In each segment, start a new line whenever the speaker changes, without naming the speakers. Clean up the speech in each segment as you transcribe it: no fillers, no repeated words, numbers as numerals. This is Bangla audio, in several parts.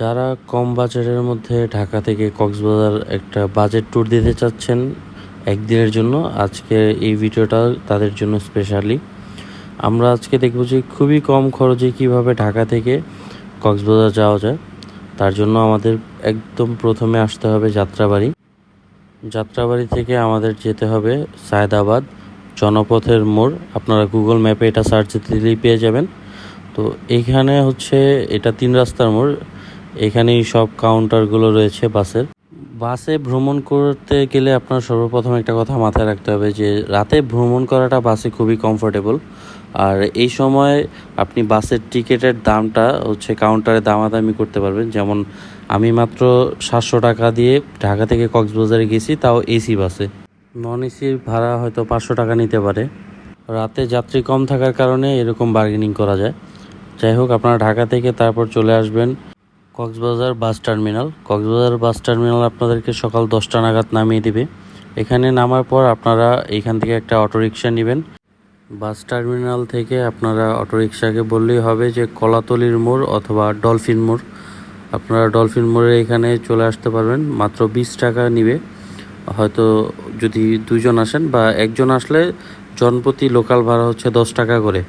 যারা কম বাজেটের মধ্যে ঢাকা থেকে কক্সবাজার একটা বাজেট ট্যুর দিতে চাচ্ছেন একদিনের জন্য, আজকে এই ভিডিওটা তাদের জন্য স্পেশালি। আমরা আজকে দেখব যে খুবই কম খরচে কিভাবে ঢাকা থেকে কক্সবাজার যাওয়া যায়। তার জন্য আমাদের একদম প্রথমে আসতে হবে যাত্রাবাড়ি। যাত্রাবাড়ি থেকে আমাদের যেতে হবে সায়দাবাদ জনপথের মোড়। আপনারা গুগল ম্যাপে এটা সার্চ দিলেই পেয়ে যাবেন। তো এইখানে হচ্ছে এটা 3 রাস্তার মোড়। এখানেই সব কাউন্টারগুলো রয়েছে বাসে ভ্রমণ করতে গেলে আপনার সর্বপ্রথম একটা কথা মাথায় রাখতে হবে যে রাতে ভ্রমণ করাটা বাসে খুবই কমফোর্টেবল। আর এই সময় আপনি বাসের টিকিটের দামটা হচ্ছে কাউন্টারে দামাদামি করতে পারবেন। যেমন আমি মাত্র 700 টাকা দিয়ে ঢাকা থেকে কক্সবাজারে গেছি, তাও এসি বাসে। নন এসির ভাড়া হয়তো 500 টাকা নিতে পারে। রাতে যাত্রী কম থাকার কারণে এরকম বার্গেনিং করা যায়। যাই হোক, আপনারা ঢাকা থেকে তারপর চলে আসবেন Cox's Bazar bus terminal. Cox's Bazar bus terminal আপনাদেরকে সকাল 10টা নাগাদ নামিয়ে দিবে। এখানে নামার পর আপনারা এখান থেকে একটা অটোরিকশা নেবেন। বাস টার্মিনাল থেকে আপনারা অটোরিকশাকে বললেই হবে যে কলাতলির মোড় অথবা ডলফিন মোড়। আপনারা ডলফিন মোড়ে এখানে চলে আসতে পারবেন, মাত্র 20 টাকা নিবে। হয়তো যদি 2 জন আসেন বা একজন আসলে জনপ্রতি লোকাল ভাড়া হচ্ছে 10 টাকা করে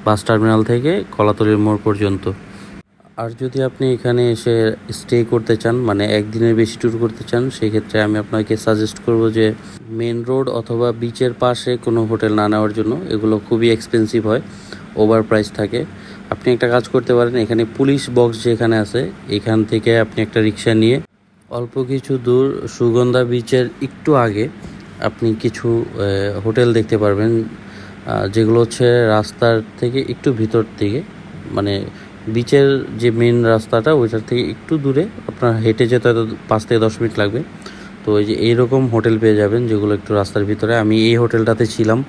বাস টার্মিনাল থেকে কলাতলির মোড় পর্যন্ত। আর যদি আপনি এখানে এসে স্টে করতে চান, মানে একদিনের বেশি ট্যুর করতে চান, সেক্ষেত্রে আমি আপনাকে সাজেস্ট করব যে মেন রোড অথবা বিচের পাশে কোনো হোটেল না নেওয়ার জন্য। এগুলো খুবই এক্সপেন্সিভ হয়, ওভার প্রাইস থাকে। আপনি একটা কাজ করতে পারেন, এখানে পুলিশ বক্স যেখানে আছে এখান থেকে আপনি একটা রিক্সা নিয়ে অল্প কিছু দূর সুগন্ধা বিচের একটু আগে আপনি কিছু হোটেল দেখতে পারবেন, যেগুলো হচ্ছে রাস্তার থেকে একটু ভিতর থেকে, মানে বিচের যে মেন রাস্তাটা ওইটার থেকে একটু দূরে। আপনার হেঁটে যেতে হয়তো 5 থেকে 10 মিনিট লাগবে। তো এই যে এইরকম হোটেল পেয়ে যাবেন যেগুলো একটু রাস্তার ভিতরে। আমি এই হোটেলটাতে ছিলাম।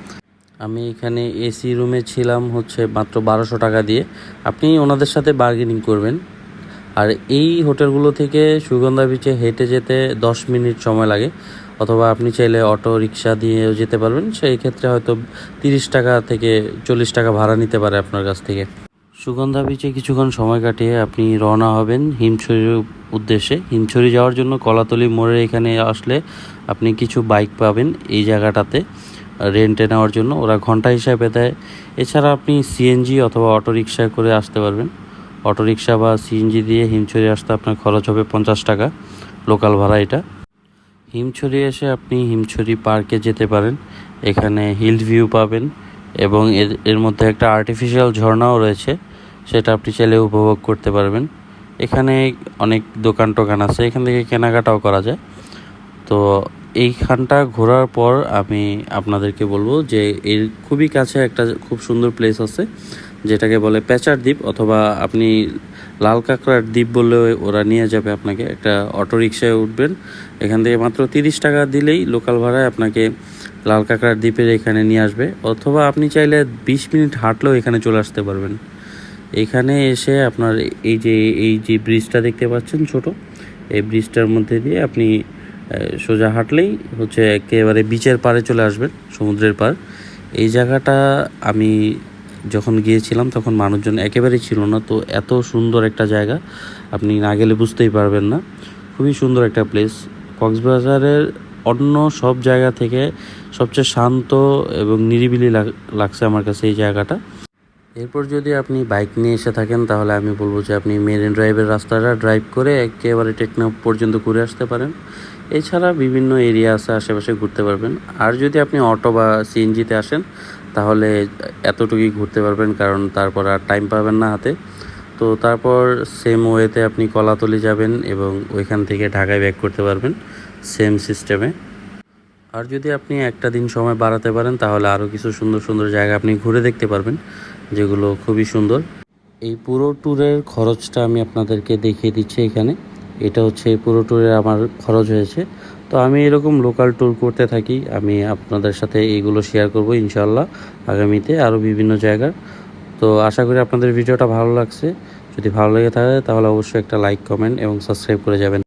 আমি এখানে এসি রুমে ছিলাম হচ্ছে মাত্র 1200 টাকা দিয়ে। আপনি ওনাদের সাথে বার্গেনিং করবেন। আর এই হোটেলগুলো থেকে সুগন্ধা বিচে হেঁটে যেতে 10 মিনিট সময় লাগে, অথবা আপনি চাইলে অটো রিক্সা দিয়েও যেতে পারবেন। সেই ক্ষেত্রে হয়তো 30 টাকা থেকে 40 টাকা ভাড়া নিতে পারে আপনার কাছ থেকে। সুগন্ধা বিচে কিছুক্ষণ সময় কাটিয়ে আপনি রওনা হবেন হিমছড়ির উদ্দেশ্যে। হিমছড়ি যাওয়ার জন্য কলাতলি মোড়ে এখানে আসলে আপনি কিছু বাইক পাবেন এই জায়গাটাতে রেন্টে নেওয়ার জন্য, ওরা ঘন্টা হিসাবে দেয়। এছাড়া আপনি সিএনজি অথবা অটোরিকশা করে আসতে পারবেন। অটোরিকশা বা সিএনজি দিয়ে হিমছড়ি আসতে আপনার খরচ হবে 50 টাকা লোকাল ভাড়া এটা। হিমছড়ি এসে আপনি হিমছড়ি পার্কে যেতে পারেন। এখানে হিল ভিউ পাবেন এবং এর মধ্যে একটা আর্টিফিশিয়াল ঝর্ণাও রয়েছে, সেটা আপনি চাইলে উপভোগ করতে পারবেন। এখানে অনেক দোকান টোকান আছে, এখান থেকে কেনাকাটাও করা যায়। তো এইখানটা ঘোরার পর আমি আপনাদেরকে বলবো যে এর খুবই কাছে একটা খুব সুন্দর প্লেস আছে, যেটাকে বলে পেচার দ্বীপ, অথবা আপনি লাল কাঁকড়ার দ্বীপ বললে ওরা নিয়ে যাবে আপনাকে। একটা অটো রিক্সায় উঠবেন, এখান থেকে মাত্র 30 টাকা দিলেই লোকাল ভাড়ায় আপনাকে লাল কাঁকড়ার দ্বীপের এখানে নিয়ে আসবে। অথবা আপনি চাইলে 20 মিনিট হাঁটলেও এখানে চলে আসতে পারবেন। এখানে এসে আপনার এই যে ব্রিজটা দেখতে পাচ্ছেন ছোট, এই ব্রিজটার মধ্যে দিয়ে আপনি সোজা হাঁটলেই হচ্ছে একেবারে বিচের পাড়ে চলে আসবেন, সমুদ্রের পাড়। এই জায়গাটা আমি যখন গিয়েছিলাম তখন মানুষজন একেবারেই ছিল না। তো এত সুন্দর একটা জায়গা, আপনি না গেলে বুঝতেই পারবেন না। খুবই সুন্দর একটা প্লেস। কক্সবাজারের অন্য সব জায়গা থেকে সবচেয়ে শান্ত এবং নিরিবিলি লাগছে আমার কাছে এই জায়গাটা। এরপর যদি আপনি বাইক নিয়ে এসে থাকেন তাহলে আমি বলবো যে আপনি মেরিন ড্রাইভের রাস্তাটা ড্রাইভ করে একেবারে টেকনাফ পর্যন্ত ঘুরে আসতে পারেন। এছাড়া বিভিন্ন এরিয়া আছে আশেপাশে ঘুরতে পারবেন। আর যদি আপনি অটো বা সিএনজিতে আসেন তাহলে এতটুকুই ঘুরতে পারবেন, কারণ তারপর আর টাইম পাবেন না হাতে। তো তারপর সেম ওয়েতে আপনি কলাতলি যাবেন এবং ওইখান থেকে ঢাকায় ব্যাক করতে পারবেন সেম সিস্টেমে। আর যদি আপনি একটা দিন সময় বাড়াতে পারেন তাহলে আরও কিছু সুন্দর সুন্দর জায়গা আপনি ঘুরে দেখতে পারবেন, যেগুলো খুবই সুন্দর। এই পুরো ট্যুরের খরচটা আমি আপনাদেরকে দেখিয়ে দিচ্ছি এখানে। এটা হচ্ছে এই পুরো ট্যুরে আমার খরচ হয়েছে। তো আমি এরকম লোকাল ট্যুর করতে থাকি, আমি আপনাদের সাথে এইগুলো শেয়ার করব ইনশাআল্লাহ আগামীতে আরও বিভিন্ন জায়গার। তো আশা করি আপনাদের ভিডিওটা ভালো লাগছে। যদি ভালো লেগে থাকে তাহলে অবশ্যই একটা লাইক, কমেন্ট এবং সাবস্ক্রাইব করে যাবেন।